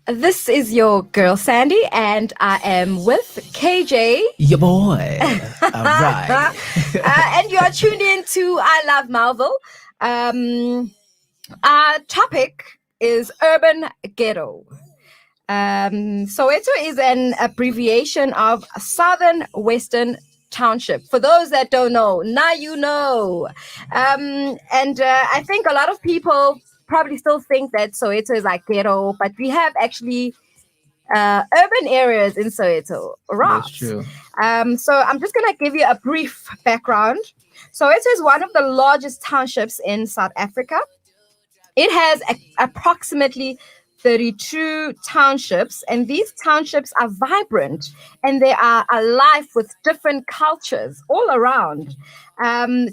This is your girl Sandy, and I am with KJ. Your boy. All right. And you are tuned in to I Love Marvel. Our topic is urban ghetto. Soweto is an abbreviation of Southern Western Township. For those that don't know, now you know. I think a lot of people probably still think that Soweto is like ghetto, but we have actually urban areas in Soweto. Right? That's true. So I'm just going to give you a brief background. Soweto is one of the largest townships in South Africa. It has approximately 32 townships, and these townships are vibrant and they are alive with different cultures all around.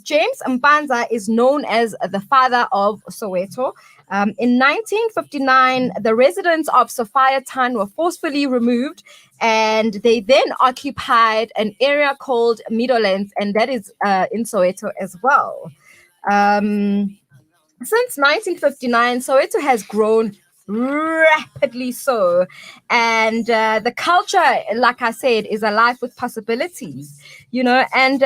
James Mpanza is known as the father of Soweto. In 1959, the residents of Sophia Town were forcefully removed, and they then occupied an area called Meadowlands, and that is in Soweto as well. Since 1959, Soweto has grown rapidly so, and the culture, like I said, is alive with possibilities, and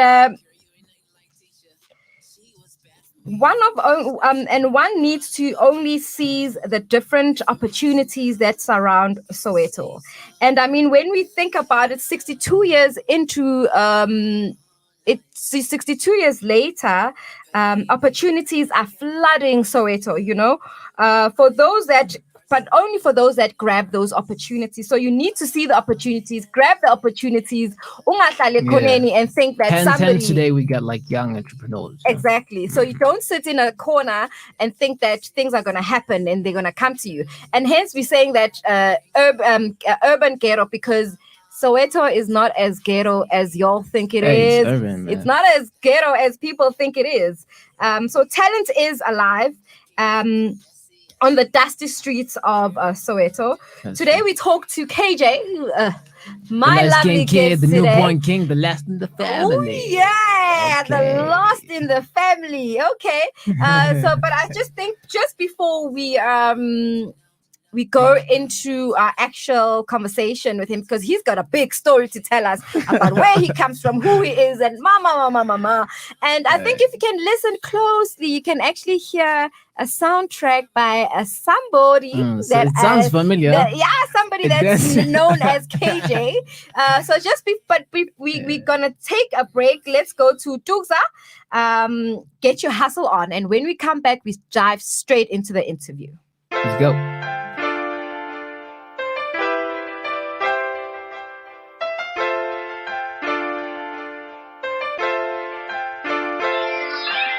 one needs to only seize the different opportunities that surround Soweto. And I mean, when we think about it, 62 years into 62 years later, opportunities are flooding Soweto, but only for those that grab those opportunities. So you need to see the opportunities, grab the opportunities, and think that Hence today we got like young entrepreneurs. Exactly. So you don't sit in a corner and think that things are going to happen and they're going to come to you. And hence we're saying that urban ghetto, because Soweto is not as ghetto as y'all think it is. It's urban, man. It's not as ghetto as people think it is. So talent is alive on the dusty streets of Soweto. Today we talk to KJ, my lovely kid, the today. newborn king, the last in the family. Oh yeah, Okay. The lost in the family. Okay. But I just think just before we go into our actual conversation with him, because he's got a big story to tell us about where he comes from, who he is, and mama. And I think if you can listen closely, you can actually hear a soundtrack by somebody so it sounds familiar. Somebody that's known as KJ. We're gonna take a break. Let's go to Dugza. Get your hustle on, and when we come back, we dive straight into the interview. Let's go.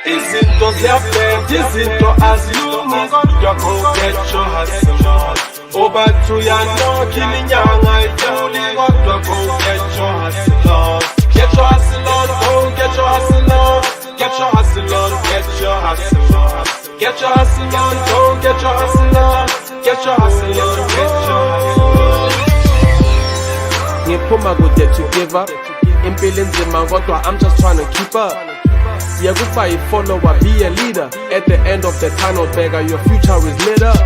Izinto ziyafeka, izinto azilungi, kodwa go get your hustle on. Obathu yanokha iminyanga idluli, kodwa go get your hustle on. Get your hustle on, go get your hustle on. Get your hustle on, get your hustle on. Get your hustle on, go get your hustle on. Get your hustle on, get your hustle on. Ngiphuma kude to give up. Impilo nzima kodwa I'm just trying to keep up. Yeah, goodbye, follower, be a leader. At the end of the tunnel, beggar, your future is lit up.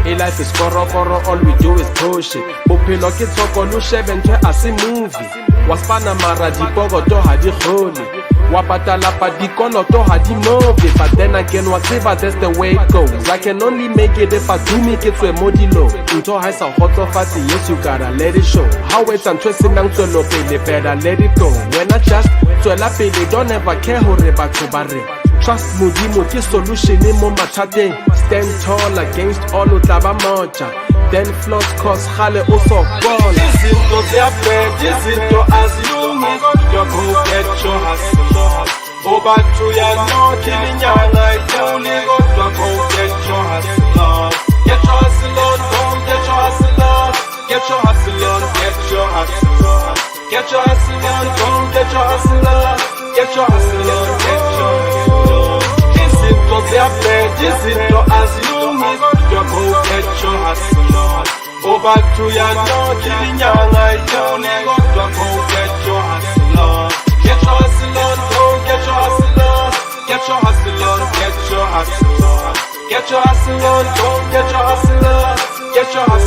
A life is koro, all we do is bullshit. Upilo kitoko lushebe ntwe asi movie. Waspana mara di bogo to hadi holy. Wapatala pa di kono to hadi movie. But then again, whatever, that's the way it goes. I can only make it if I do make it to a modilo. Unto has a hot of fatty, yes, you gotta let it show. How it's interesting and to look, they better let it go. When I just they don't ever care who reba to barre. Trust Mudimu, the solution in Momatade. Stand tall against all Utaba Mocha. Then float cause Hale also gone. This is to their bed, this is to assume. You go get your hustle on. Obathu yanokha iminyanga idluli, kodwa go get your hustle on. Get your hustle on, go get your hustle on. Get your hustle on, get your hustle on. Get your hustle on, go get your hustle on. Get your hustle on, get your hustle on. Izinto ziyafeka, izinto azilungi, kodwa go get your hustle on. Obathu yanokha iminyanga idluli, kodwa go get your hustle on. Get your hustle on, go get your hustle on. Get your hustle on, get your hustle on. Get your hustle on, go get your hustle on. Get your hustle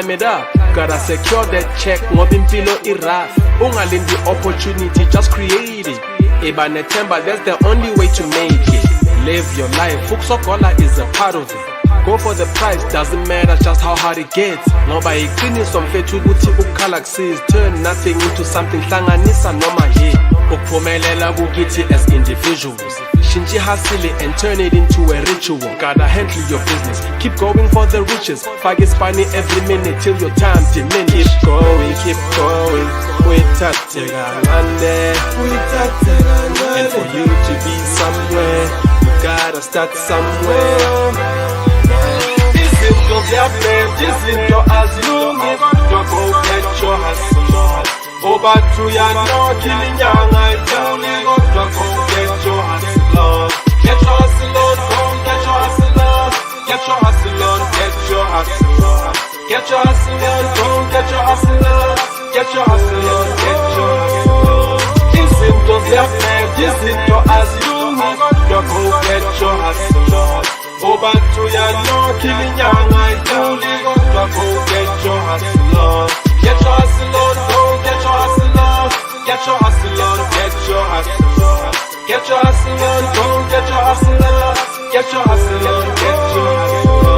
climb it up. Gotta secure that check, ngoba impilo iraf. Ungalindi opportunity, just create it. Eba netemba, that's the only way to make it. Live your life, Fuksokola is a part of it. Go for the prize, doesn't matter just how hard it gets. Nobody cleaning some fetu uti ukalaxis. Turn nothing into something, hlanganisa noma ye. Ukuphumelela kukithi as individuals. Shinji hustle and turn it into a ritual. Gotta handle your business, keep going for the riches. Fake spani every minute till your time diminish. Keep going, and for you to be somewhere, you gotta start somewhere. Izinto ziyabheda, izinto azilungi, go get your hustle on. Obathu yanokha inyanga ithuli, kodwa go get your hustle on. Get your hustle on, go get your hustle on. Get your hustle on, get your hustle on. Get your hustle on, go get your hustle on. Get your hustle on, get your hustle on. Izinto ziyabheda, izinto azilungi, kodwa go get your hustle on. Obathu yanokha inyanga ithuli, kodwa go get your hustle on. Get your hustle on, go get your hustle on. Get your hustle on, get your hustle on. Get your hustle on, go get your hustle on. Get your hustle on, get your hustle on.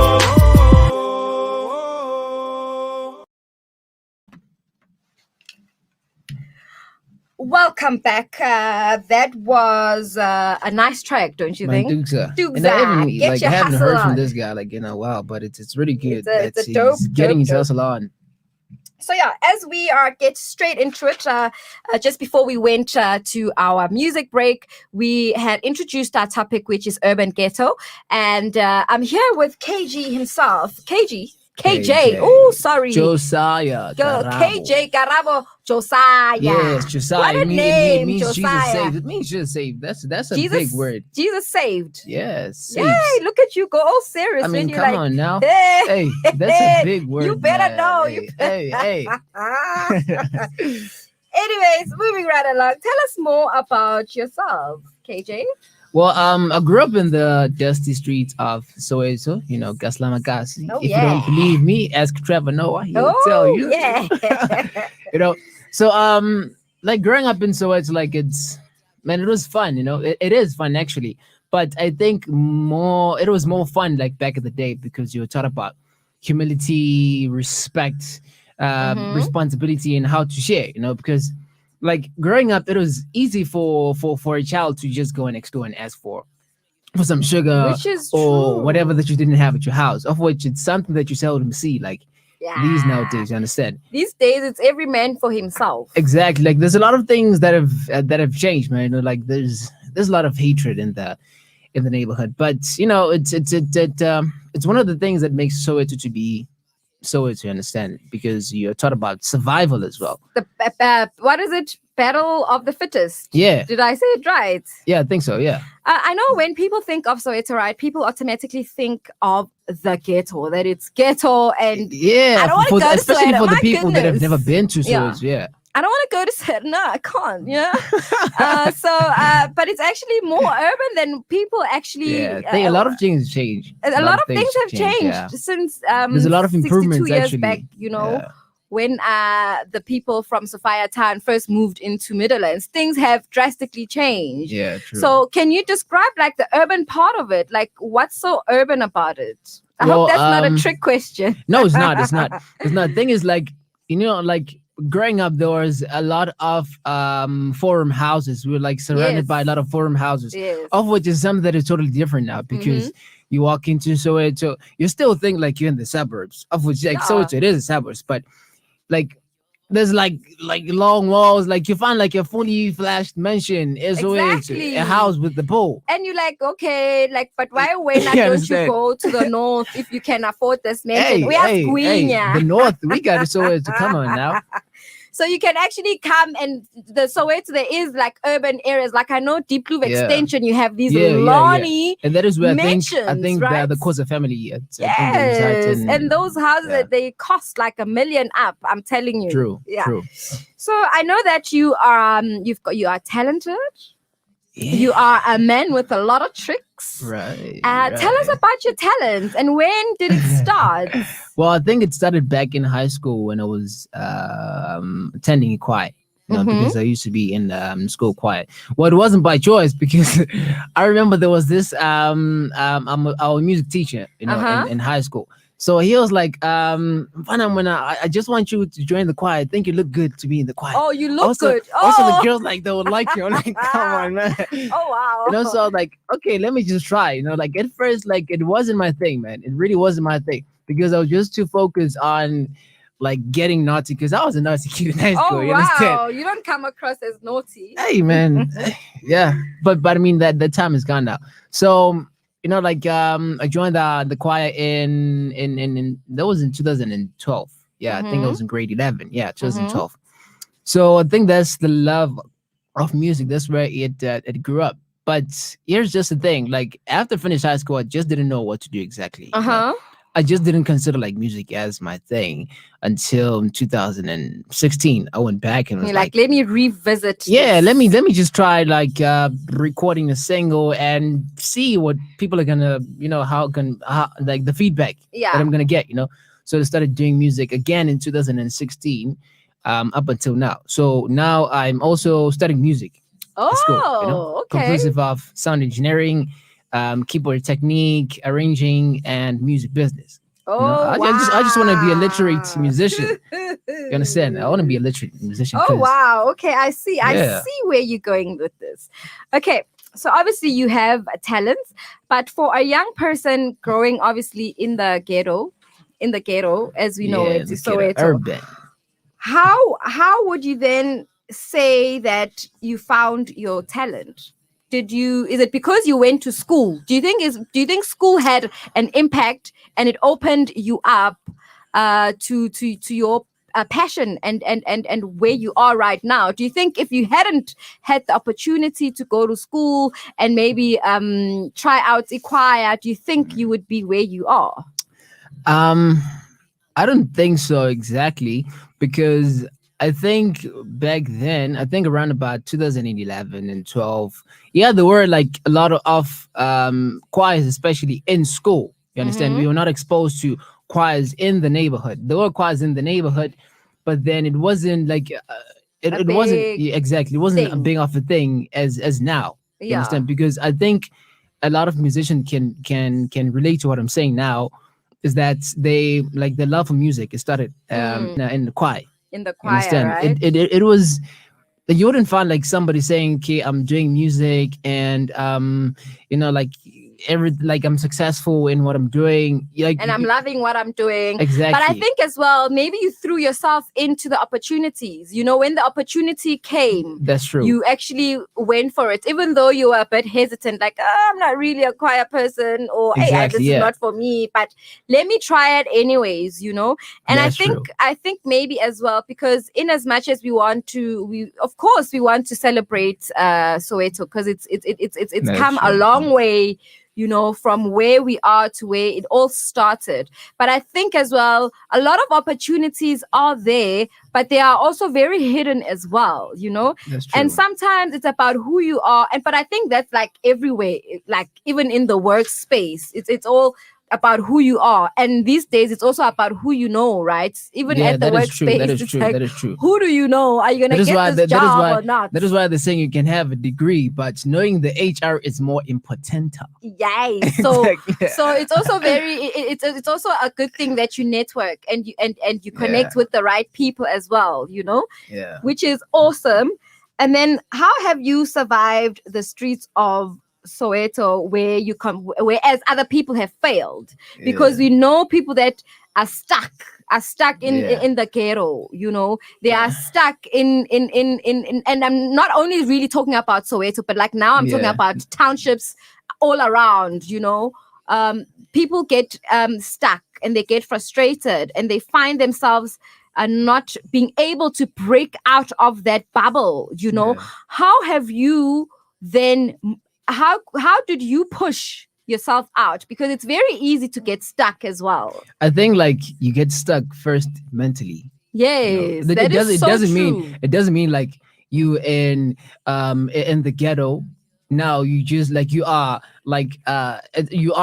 Welcome back. That was a nice track, don't you think? Dukesa. Dukesa, And I haven't, get like, your I haven't hustle heard from on. this guy like in a while, but it's really good. It's a that dope, he's getting his dope. hustle on. So yeah, as we get straight into it, just before we went to our music break, we had introduced our topic, which is urban ghetto, and I'm here with KG himself. KJ. Oh, sorry. Josiah. Garabo. KJ Garabo Josiah. Yes, Josiah. What a It means name, Jesus Josiah. saved. It means Jesus saved. That's a Jesus, big word. Jesus saved. Yes. Yay, look at you go all serious. I when mean, you're come like, on now. Hey, Hey, that's a big word. you better man. know. Hey. Anyways, moving right along. Tell us more about yourself, KJ. Well, I grew up in the dusty streets of Soweto, Gaslamagasi. Oh, If yeah. you don't believe me, ask Trevor Noah. He'll tell you. Yeah. So like growing up in Soweto, like it was fun, it is fun actually. But I think it was more fun like back in the day because you were taught about humility, respect, responsibility, and how to share, because like growing up, it was easy for a child to just go next door and ask for some sugar Which is or true. whatever that you didn't have at your house, of which it's something that you seldom see like these Yeah. nowadays, you understand? These days, it's every man for himself. Exactly. Like there's a lot of things that have changed, man. Like there's a lot of hatred in the neighborhood, but it's one of the things that makes Soweto to be Soweto, you understand? Because you're taught about survival as well. What is it? Battle of the fittest. Yeah. Did I say it right? Yeah, I think so. Yeah. I know when people think of Soweto, right, people automatically think of the ghetto, that it's ghetto and Yeah. I don't wanna go to especially Soweto, for the my people that have goodness. never been to Yeah. Soweto. Yeah. I don't want to go to Soweto. No, I can't, but it's actually more urban than people actually. Yeah. I think a lot of things change. A lot of things have changed yeah. since There's a lot of 62 improvements years actually. back, Yeah. when the people from Sophia Town first moved into Middlelands. Things have drastically changed. Yeah, true. So can you describe like the urban part of it? Like what's so urban about it? I Well, hope that's not a trick question. No, it's not. It's not. It's not. Thing is, like, like growing up, there was a lot of forum houses. We were like surrounded Yes. by a lot of forum houses, Yes. of which is something that is totally different now because you walk into Soweto, you still think like you're in the suburbs, of which like Yeah. Soweto, it is the suburbs, but like there's like long walls, like you find like a fully flashed mansion is Exactly. a house with the pool. And you're like, okay, like, but why when You don't you understand? go to the north if you can afford this mansion? We are hey, Squeenya. the north, we got Soweto. Come on now. So you can actually come and the Soweto, there is like urban areas. Like I know Deep Blue Yeah. Extension, you have these Yeah. lawny. And that is where I Mansions, think right? the Kosa family. I think they Yes, reside in- and those houses yeah. that they cost like $1 million up. I'm telling you. True. Yeah. True. So I know that you are you are talented. Yeah. You are a man with a lot of tricks. Right, Tell us right. about your talents and when did it start? Well, I think it started back in high school when I was attending choir. Mm-hmm. Because I used to be in school choir. Well, it wasn't by choice because I remember there was this I'm our music teacher, Uh-huh. in high school. So he was like, "Vanna, when I just want you to join the choir. I think you look good to be in the choir." Oh, you look Also, good. also the Oh. girls like they would like you. I'm like, come on, man. Oh wow. So I was like, okay, let me just try. Like at first, like it wasn't my thing, man. It really wasn't my thing because I was just too focused on like getting naughty because I was a naughty kid in high school. Oh You understand? wow. You don't come across as naughty. Hey, man, yeah. But I mean that time is gone now. So like I joined the choir in that was in 2012. Yeah, I think I Mm-hmm. was in grade 11. Yeah, Mm-hmm. 2012. So I think that's the love of music. That's where it grew up. But here's just the thing: like after I finished high school, I just didn't know what to do exactly. Uh-huh. I just didn't consider like music as my thing until in 2016. I went back and was You're like, like, let me revisit yeah, let me this. just try like recording a single and see what people are gonna, how like the feedback that Yeah. I'm gonna get. So I started doing music again in 2016, up until now. So now I'm also studying music at school. Oh, okay. Conclusive of sound engineering, keyboard technique, arranging, and music business. Oh I just want to be a literate wow. musician. You understand? I want to be a literate musician Oh because wow. Okay, I see. I yeah. see where you're going with this. Okay. So obviously you have talents, but for a young person growing obviously in the ghetto as we know Yeah, it, look at it. Soweto, Urban. how would you then say that you found your talent? Is it because you went to school? Do you think school had an impact and it opened you up to your passion and where you are right now? Do you think if you hadn't had the opportunity to go to school and maybe try out a choir, do you think you would be where you are? Um, I don't think so exactly because I think back then, I think around about 2011 and 12, yeah, there were like a lot of choirs, especially in school. You understand? Mm-hmm. We were not exposed to choirs in the neighborhood. There were choirs in the neighborhood, but then it wasn't like A it wasn't big yeah, exactly. It wasn't a thing. big of a thing as now. You Yeah. understand? Because I think a lot of musicians can relate to what I'm saying now is that they like the love for music. It started in the choir. In the You choir, understand? right? It was you wouldn't find like somebody saying, "Okay, I'm doing music and like like I'm successful in what I'm doing." Like And I'm loving what I'm doing. But I exactly. think as well, maybe you threw yourself into the opportunities. When the opportunity came, That's true. you actually went for it, even though you were a bit hesitant, like, oh, I'm not really a choir person, or hey, Exactly. this is Yeah, not for me, but let me try it anyways. And I that's think true. I think maybe as well, because in as much as we of course we want to celebrate Soweto, because it's That's come a true. long way, from where we are to where it all started. But I think as well, a lot of opportunities are there, but they are also very hidden as well. That's And true. sometimes it's about who you are. But I think that's like everywhere, like even in the workspace, it's all about who you are. And these days it's also about who you know, right? Even Yeah, at the that is true. That workspace, is it's true. like, That is true. who do you know? Are you That gonna is get why this job or not? that is why they're saying you can have a degree, but knowing the HR is more important. Yay. So Exactly. so it's also it's also a good thing that you network and you Yeah. connect with the right people as well, Yeah. which is awesome. And then how have you survived the streets of Soweto whereas other people have failed? Because Yeah. we know people that are stuck in Yeah. in the ghetto. They are stuck in and I'm not only really talking about Soweto, but like now I'm talking Yeah. about townships all around. People get stuck and they get frustrated and they find themselves not being able to break out of that bubble. Yeah. How have you then how did you push yourself out, because it's very easy to get stuck as well? I think like you get stuck first mentally. Yes, It that is doesn't so true. like you in the ghetto now you just like you are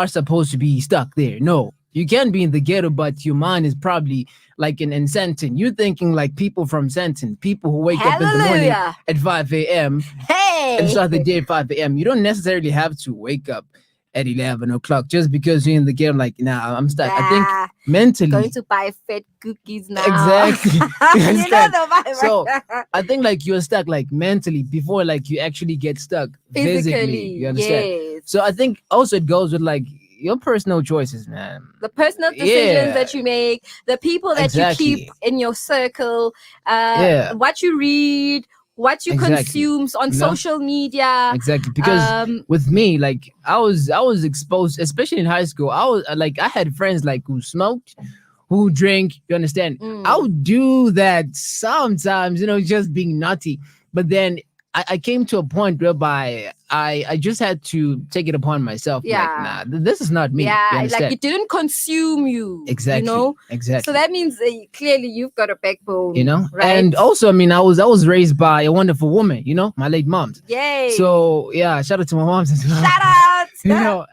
supposed to be stuck there. No, you can be in the ghetto, but your mind is probably like in Senton. You're thinking like people from Senton, people who wake up in the morning Hallelujah. at 5 a.m. and Hey. start the day at 5 a.m. You don't necessarily have to wake up at 11 o'clock just because you're in the game. Like, nah, I'm stuck. I think Nah, mentally, going to buy fat cookies now. exactly. You You know understand? the vibe. So right? I think like you're stuck like mentally before like you actually get stuck physically. You Physically, understand? yes. So I think also it goes with like your personal choices, man. The personal decisions Yeah, that you make, the people that you keep exactly. in your circle, Yeah, what you read, what you exactly. consume on You know? social media. Exactly. Because with me, like I was exposed, especially in high school. I was like I had friends like who smoked, who drink. You understand? I Mm, would do that sometimes, just being naughty. But then I came to a point whereby I just had to take it upon myself. Like, yeah. nah, this is not me. You Yeah, like understand? it didn't consume you, Exactly. So Exactly. that means clearly you've got a backbone, right? And also, I mean, I was raised by a wonderful woman, my late mom. Yay. So yeah, shout out to my moms as well. Shout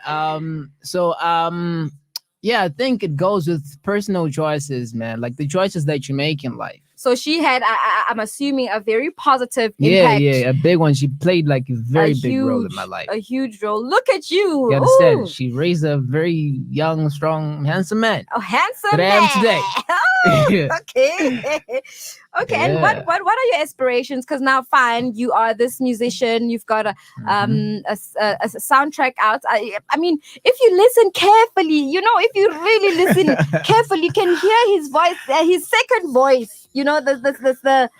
out. Yeah, I think it goes with personal choices, man. Like the choices that you make in life. So she had, I'm assuming, a very positive Yeah, impact. yeah, a big one. She played like a very big role in my huge, life. a huge role. Look at you. You understand? Ooh. She raised a very young, strong, handsome man. Oh, handsome That I am man. today. Oh, Yeah. okay. Okay. And Yeah. what are your aspirations? Because now, fine, you are this musician. You've got a a soundtrack out. I mean, if you listen carefully, if you really listen carefully, you can hear his voice, his second voice. The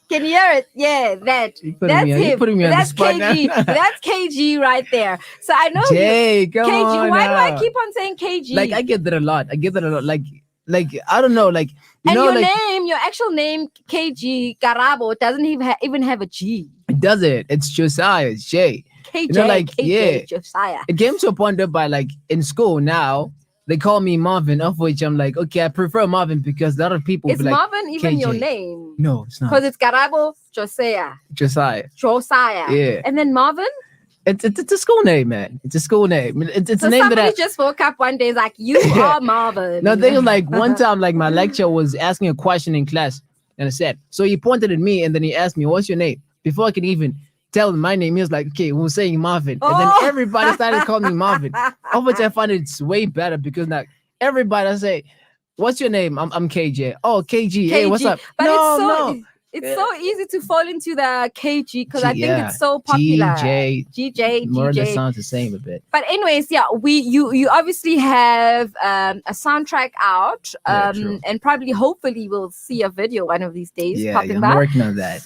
can you hear it? Yeah, that's You're him. putting me on the That's spot now. KG. That's KG right there. So I know Jay, come KG. on Why do I now. keep on saying KG? Like I get that a lot. Like I don't know, like and your like name, your actual name, KG Garabo, doesn't even have a G. it does it. It's Josiah, it's Jay. KJ, Like KJ, Josiah. It came to a point whereby like in school now they call me Marvin, of which I'm like, okay, I prefer Marvin because a lot of people Is be like, Marvin even your KJ. name? No, it's not. Because it's Garabo, Josiah. Josiah. Yeah. And then Marvin? It's a school name, man. It's a school name. It's So a name somebody that just woke up one day, is like, you are Marvin. No, thing is like one time, like my lecturer was asking a question in class, and I said, so he pointed at me, and then he asked me, "What's your name?" Before I could even tell him my name, he was like, "Okay, we're saying Marvin," and then everybody started calling me Marvin. Of which I find it's way better because now everybody I say, "What's your name?" I'm KJ. Oh, KG. Hey, what's up? But no. It's so easy to fall into the KG because I think Yeah. it's so popular. GJ. More or less GJ. sounds the same a bit. But anyways, yeah, you obviously have a soundtrack out, Yeah, true. and probably hopefully we'll see a video one of these days Yeah, popping I'm by. working on that.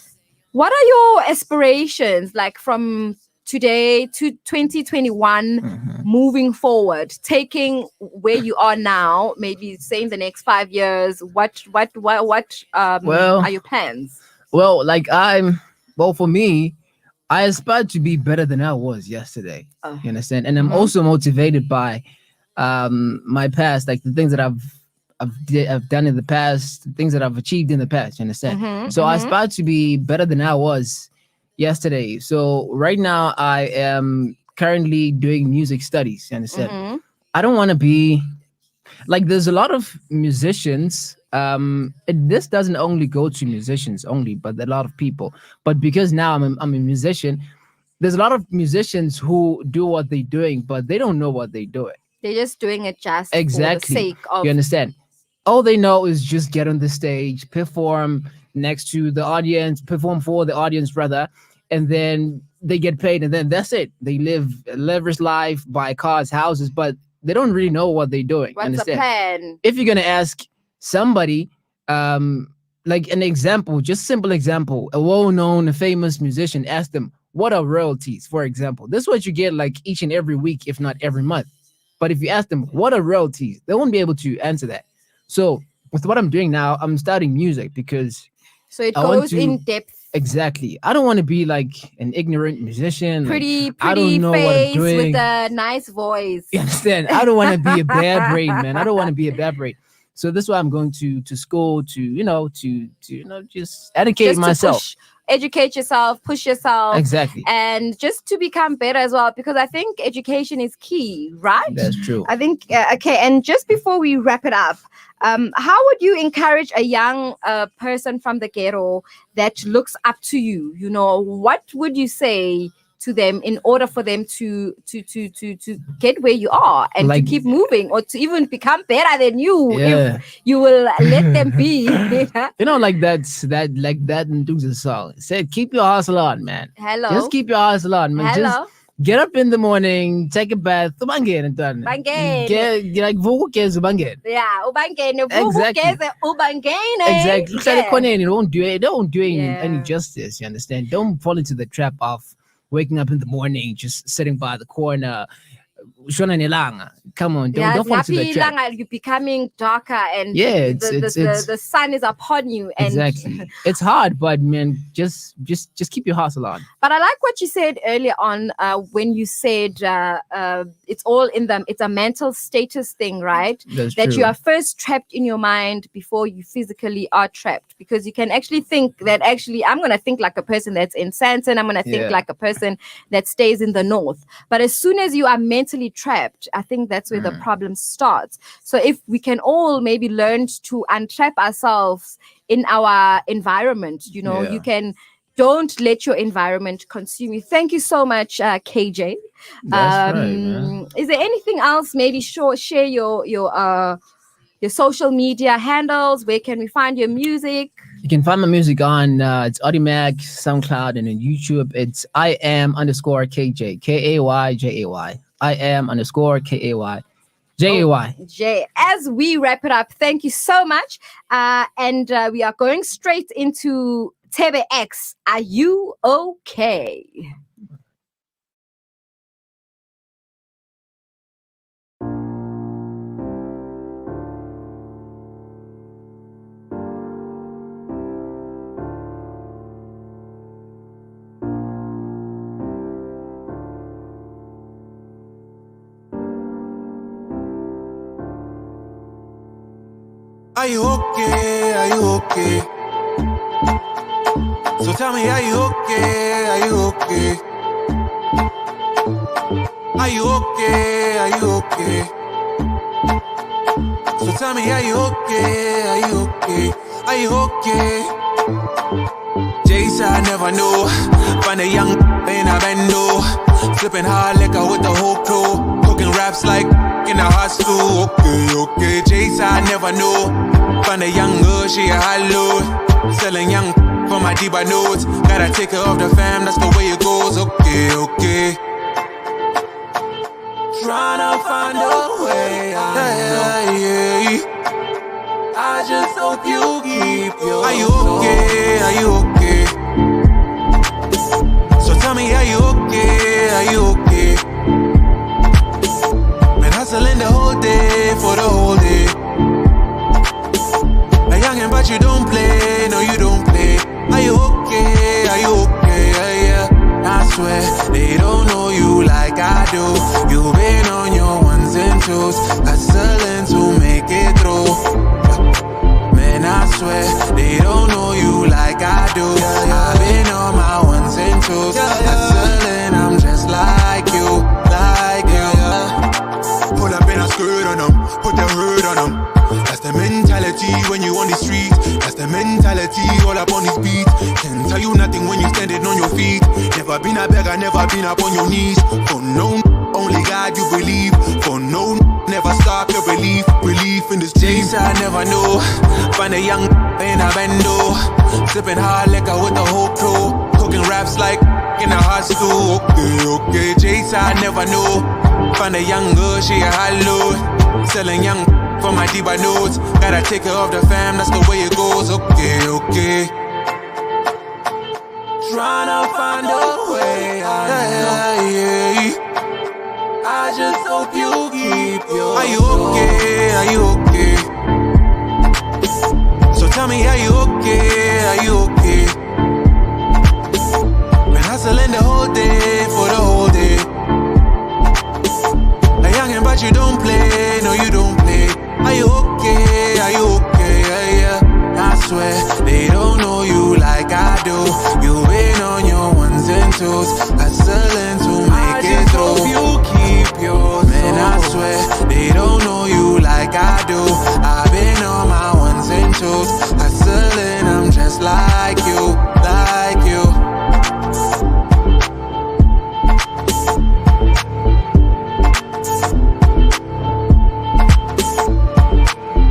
What are your aspirations like from today to 2021 Mhm. moving forward, taking where you are now, maybe say in the next 5 years, what Well- are your plans? Well, for me, I aspire to be better than I was yesterday. Oh. You understand? And I'm Mhm. also motivated by my past, like the things that I've done in the past, the things that I've achieved in the past. You understand? Mhm, So I mhm. aspire to be better than I was yesterday. So right now I am currently doing music studies. You understand? Mhm. I don't want to be like there's a lot of musicians. This doesn't only go to musicians only, but a lot of people. But because now I'm a musician, there's a lot of musicians who do what they're doing, but they don't know what they're doing. They're just doing it just Exactly. for the sake of You understand? All they know is just get on the stage, perform next to the audience, perform for the audience rather, and then they get paid, and then that's it. They live a lavish life, buy cars, houses, but they don't really know what they're doing. what's the Understand? plan. If you're gonna ask somebody, like an example, just simple example, a well-known, a famous musician, ask them what are royalties, for example. This is what you get like each and every week, if not every month. But if you ask them what are royalties, they won't be able to answer that. So with what I'm doing now, I'm studying music because So it I want goes to- in depth. exactly, I don't want to be like an ignorant musician. like, Pretty I don't know what I'm face doing. with a nice voice. You understand? I don't want to be a bad brain, man. I don't want to be a bad brain. So this is why I'm going to school to just educate Just to myself. push educate yourself, push yourself. Exactly. And just to become better as well, because I think education is key, right? That's true. I think, okay, and just before we wrap it up, how would you encourage a young person from the ghetto that looks up to you? You know, what would you say to them in order for them to get where you are and Like- to keep moving, or to even become better than you Yeah. if you will let them be? You know, like that Nduza song said, keep your hustle on, man. Hello. Just keep your hustle on, man. Hello. Just get up in the morning, take a bath, ubangene, done. Bangene. Get like vukugeza ubangene. Yeah, ubangene, Exactly. vuvukeze, ubangene. Exactly. Look at Yeah. the corner and don't do Yeah. any justice. You understand? Don't fall into the trap of waking up in the morning, just sitting by the corner. Shona nelanga. Come on, Yeah, don't fall into the trap. you're becoming darker, and Yeah, the sun is upon you. And Exactly. It's hard, but man, just keep your hustle on. But I like what you said earlier on when you said it's all in them. It's a mental status thing, right? That's That true. you are first trapped in your mind before you physically are trapped, because you can actually think that I'm going to think like a person that's in Santon. I'm going to think Yeah. like a person that stays in the north. But as soon as you are mentally trapped, I think that's where the problem starts. So if we can all maybe learn to untrap ourselves in our environment, you know, Yeah. you can. Don't let your environment consume you. Thank you so much, KJ. That's right, man. Is there anything else? Maybe share your social media handles. Where can we find your music? You can find my music on it's Audimac, SoundCloud, and on YouTube. It's IAM_KJ, KAYJAY. IAM_KAYJAY. Jay, as we wrap it up, thank you so much. And we are going straight into Tebe X. Are you okay? Are you okay? Are you okay? So tell me, are you okay? Are you okay? Are you okay? Are you okay? So tell me, are you okay? Are you okay? Are you okay? Jason, I never knew. Find a young in a bando. Flipping hard liquor with the whole crew. Cooking raps like in a hot stew. Okay, okay. Jason, I never knew. Find a young girl, she a high load. Selling young for my diva notes. Gotta take care of the fam, that's the way it goes. Okay, okay. Tryna find a way out. Yeah. I just hope you keep your. Are you okay? Are you okay? So tell me, are you okay? Are you okay? Been hustling the whole day for the whole day. A youngin', but you don't play. No, you don't play. Are you okay? Are you okay? Yeah. I swear they don't know you like I do. You've been on your ones and twos, hustling to make it through. Man, I swear they don't know you like I do. I've been on my ones and twos, hustling. I'm just like you, like you. Pull up in a skirt on them, put the hood on them. That's the mentality when you on the street. That's the mentality all up on this beat. Can't tell you nothing when you standing on your feet. Never been a beggar, never been up on your knees. For no, only God you believe. For no, never stop your belief. Belief in this Jason, I never knew. Find a young in a bando. Sipping hard liquor with the whole crew. Cooking raps like in a hot stew. Okay, okay, Jason, I never knew. Find a young girl, she a high load. Selling young for my diva notes. Gotta take care of the fam, that's the way it goes. Okay, okay. Tryna find a way out. Yeah. I just hope you keep your. Are you okay? Are you okay? So tell me, are you okay? Are you okay? Been hustling the whole day for the whole day. A youngin', but you don't play. No, you don't play. Are you okay? Are you okay? Yeah. I swear they don't know you like I do. You twos.